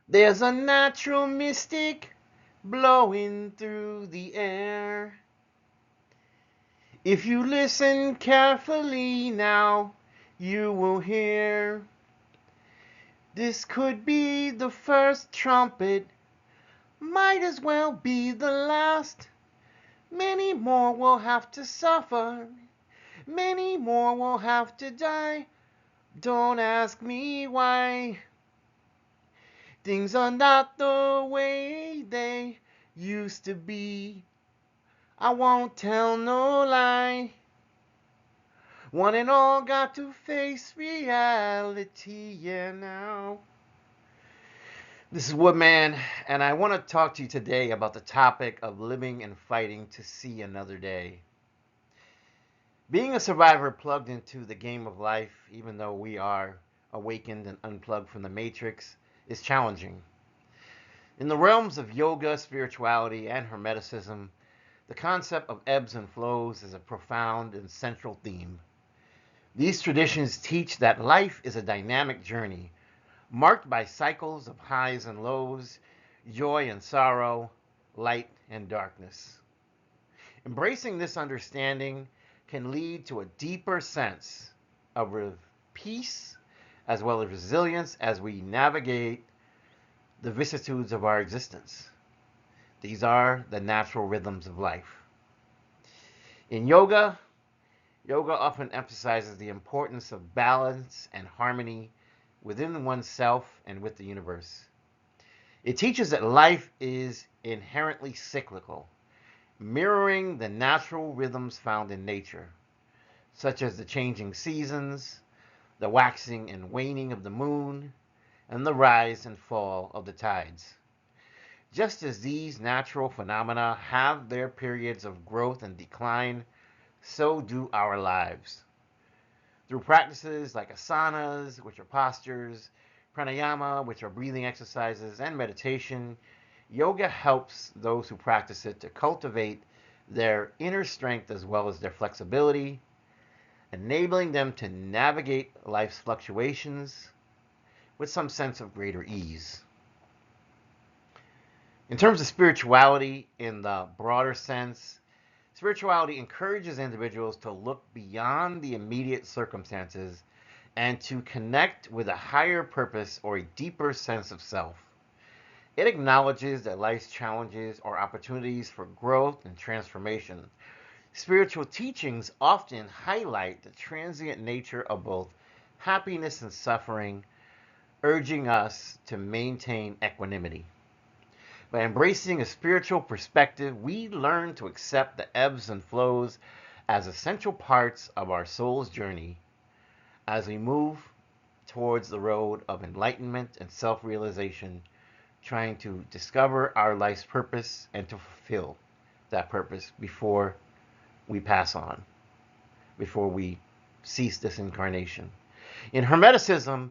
There's a natural mystic blowing through the air. If you listen carefully now, you will hear. This could be the first trumpet, might as well be the last. Many more will have to suffer, many more will have to die. Don't ask me why. Things are not the way they used to be. I won't tell no lie. One and all got to face reality, yeah, now. This is Woodman, and I want to talk to you today about the topic of living and fighting to see another day. Being a survivor plugged into the game of life, even though we are awakened and unplugged from the matrix, is challenging. In the realms of yoga, spirituality, and Hermeticism, the concept of ebbs and flows is a profound and central theme. These traditions teach that life is a dynamic journey, marked by cycles of highs and lows, joy and sorrow, light and darkness. Embracing this understanding can lead to a deeper sense of peace as well as resilience as we navigate the vicissitudes of our existence. These are the natural rhythms of life. In yoga, yoga often emphasizes the importance of balance and harmony within oneself and with the universe. It teaches that life is inherently cyclical, mirroring the natural rhythms found in nature, such as the changing seasons, the waxing and waning of the moon, and the rise and fall of the tides. Just as these natural phenomena have their periods of growth and decline, so do our lives. Through practices like asanas, which are postures, pranayama, which are breathing exercises, and meditation, yoga helps those who practice it to cultivate their inner strength as well as their flexibility, enabling them to navigate life's fluctuations with some sense of greater ease. In terms of spirituality, in the broader sense, spirituality encourages individuals to look beyond the immediate circumstances and to connect with a higher purpose or a deeper sense of self. It acknowledges that life's challenges are opportunities for growth and transformation. Spiritual teachings often highlight the transient nature of both happiness and suffering, urging us to maintain equanimity. By embracing a spiritual perspective, we learn to accept the ebbs and flows as essential parts of our soul's journey as we move towards the road of enlightenment and self realization, trying to discover our life's purpose and to fulfill that purpose before we pass on, before we cease this incarnation. In Hermeticism,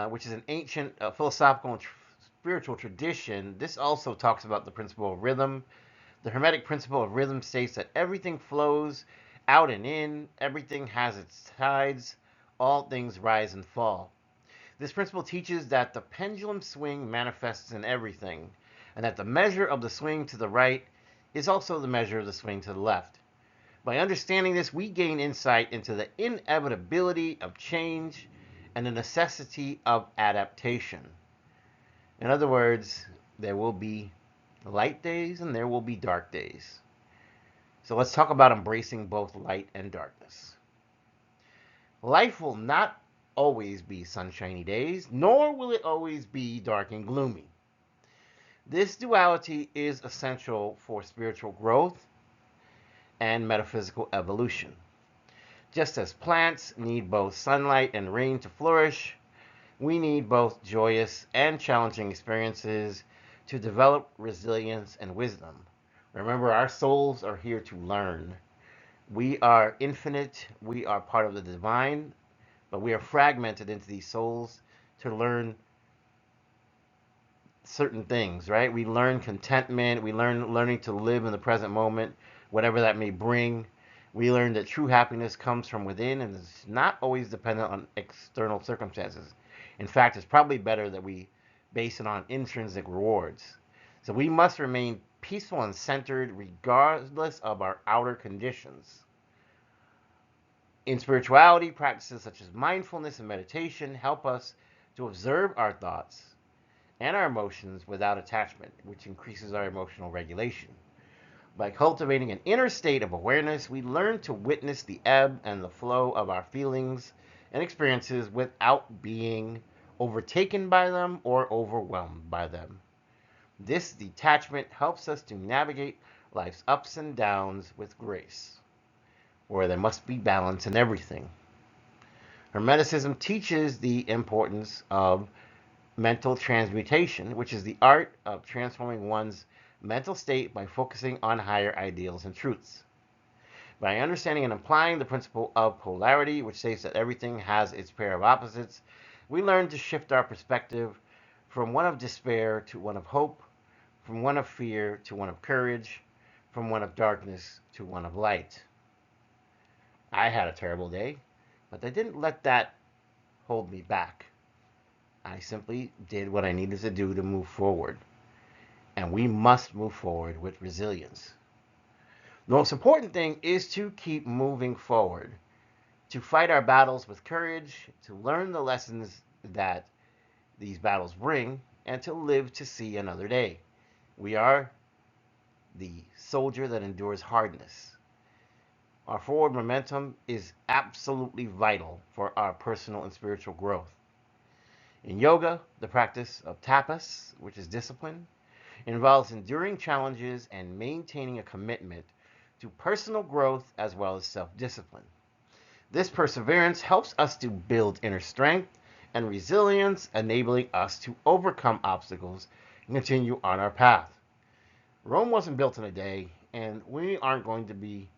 which is an ancient philosophical and spiritual tradition, this also talks about the principle of rhythm. The Hermetic principle of rhythm states that everything flows out and in, everything has its tides, all things rise and fall. This principle teaches that the pendulum swing manifests in everything, and that the measure of the swing to the right is also the measure of the swing to the left. By understanding this, we gain insight into the inevitability of change and the necessity of adaptation. In other words, there will be light days and there will be dark days. So let's talk about embracing both light and darkness. Life will not always be sunshiny days, nor will it always be dark and gloomy. This duality is essential for spiritual growth and metaphysical evolution. Just as plants need both sunlight and rain to flourish, we need both joyous and challenging experiences to develop resilience and wisdom. Remember, our souls are here to learn. We are infinite, we are part of the divine, but we are fragmented into these souls to learn certain things, right? We learn contentment, we learn learning to live in the present moment, whatever that may bring. We learn that true happiness comes from within and is not always dependent on external circumstances. In fact, it's probably better that we based on intrinsic rewards. So we must remain peaceful and centered regardless of our outer conditions. In spirituality, practices such as mindfulness and meditation help us to observe our thoughts and our emotions without attachment, which increases our emotional regulation. By cultivating an inner state of awareness, we learn to witness the ebb and the flow of our feelings and experiences without being overtaken by them or overwhelmed by them. This detachment helps us to navigate life's ups and downs with grace, where there must be balance in everything. Hermeticism teaches the importance of mental transmutation, which is the art of transforming one's mental state by focusing on higher ideals and truths. By understanding and applying the principle of polarity, which states that everything has its pair of opposites, we learn to shift our perspective from one of despair to one of hope, from one of fear to one of courage, from one of darkness to one of light. I had a terrible day, but I didn't let that hold me back. I simply did what I needed to do to move forward. And we must move forward with resilience. The most important thing is to keep moving forward, to fight our battles with courage, to learn the lessons that these battles bring, and to live to see another day. We are the soldier that endures hardness. Our forward momentum is absolutely vital for our personal and spiritual growth. In yoga, the practice of tapas, which is discipline, involves enduring challenges and maintaining a commitment to personal growth as well as self-discipline. This perseverance helps us to build inner strength and resilience, enabling us to overcome obstacles and continue on our path. Rome wasn't built in a day, and we aren't going to be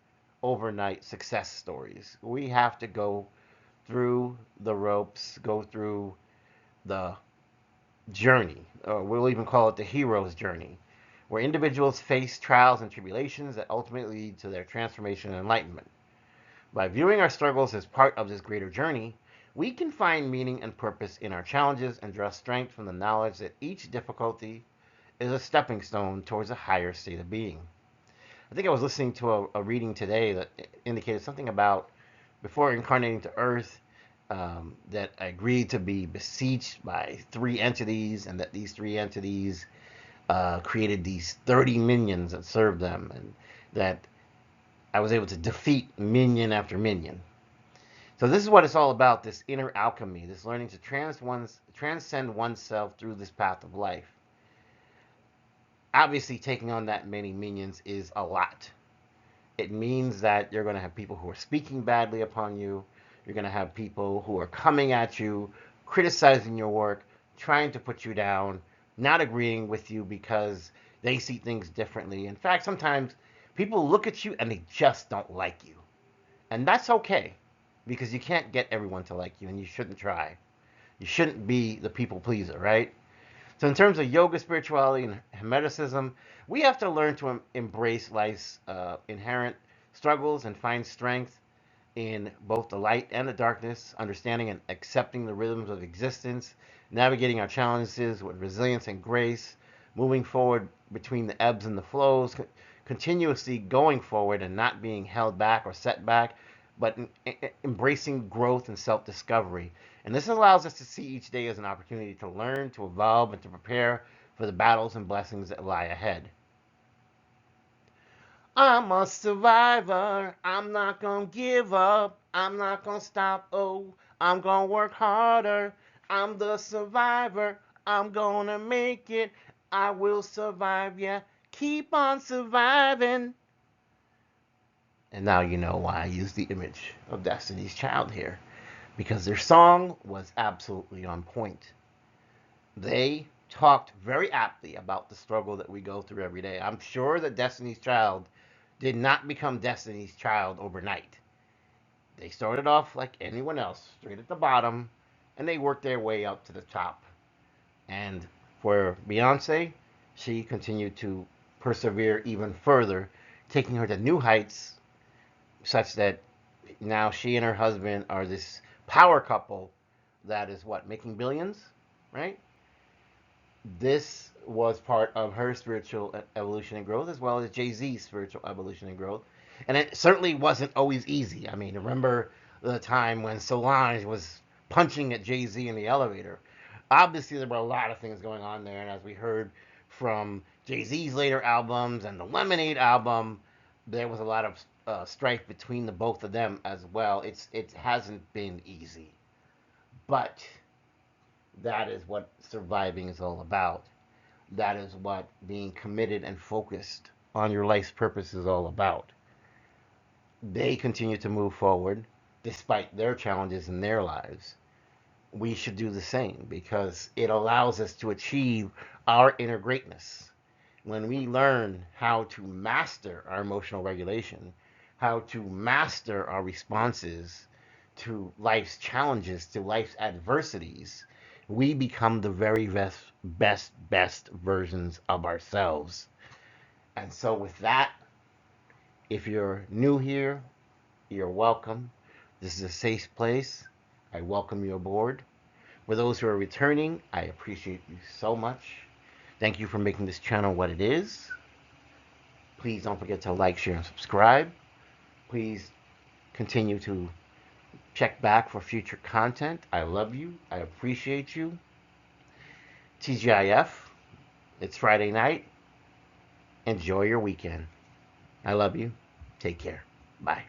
overnight success stories. We have to go through the ropes, go through the journey, or we'll even call it the hero's journey, where individuals face trials and tribulations that ultimately lead to their transformation and enlightenment. By viewing our struggles as part of this greater journey, we can find meaning and purpose in our challenges and draw strength from the knowledge that each difficulty is a stepping stone towards a higher state of being. I think I was listening to a reading today that indicated something about before incarnating to Earth, that I agreed to be beseeched by three entities, and that these three entities created these 30 minions that served them, and that I was able to defeat minion after minion. So this is what it's all about, this inner alchemy, this learning to transcend oneself through this path of life. Obviously, taking on that many minions is a lot. It means that you're going to have people who are speaking badly upon you. You're going to have people who are coming at you, criticizing your work, trying to put you down, not agreeing with you because they see things differently. In fact, sometimes people look at you and they just don't like you. And that's okay, because you can't get everyone to like you, and you shouldn't try. You shouldn't be the people pleaser, right? So in terms of yoga, spirituality, and Hermeticism, we have to learn to embrace life's inherent struggles and find strength in both the light and the darkness, understanding and accepting the rhythms of existence, navigating our challenges with resilience and grace, moving forward between the ebbs and the flows, continuously going forward and not being held back or set back, but embracing growth and self-discovery. And this allows us to see each day as an opportunity to learn, to evolve, and to prepare for the battles and blessings that lie ahead. I'm a survivor. I'm not gonna give up. I'm not gonna stop. Oh, I'm gonna work harder. I'm the survivor. I'm gonna make it. I will survive. Yeah, keep on surviving. And now you know why I use the image of Destiny's Child here, because their song was absolutely on point. They talked very aptly about the struggle that we go through every day. I'm sure that Destiny's Child did not become Destiny's Child overnight. They started off like anyone else, straight at the bottom, and they worked their way up to the top. And for Beyonce, she continued to persevere even further, taking her to new heights, such that now she and her husband are this power couple that is what, making billions, right? This was part of her spiritual evolution and growth, as well as Jay-Z's spiritual evolution and growth. And it certainly wasn't always easy. I mean, remember the time when Solange was punching at Jay-Z in the elevator? Obviously, there were a lot of things going on there. And as we heard from Jay-Z's later albums and the Lemonade album, there was a lot of strife between the both of them as well. It hasn't been easy, but that is what surviving is all about. That is what being committed and focused on your life's purpose is all about. They continue to move forward despite their challenges in their lives. We should do the same because it allows us to achieve our inner greatness. When we learn how to master our emotional regulation, how to master our responses to life's challenges, to life's adversities, we become the very best versions of ourselves. And so, with that, if you're new here, you're welcome. This is a safe place. I welcome you aboard. For those who are returning, I appreciate you so much. Thank you for making this channel what it is. Please don't forget to like, share, and subscribe. Please continue to check back for future content. I love you. I appreciate you. TGIF. It's Friday night. Enjoy your weekend. I love you. Take care. Bye.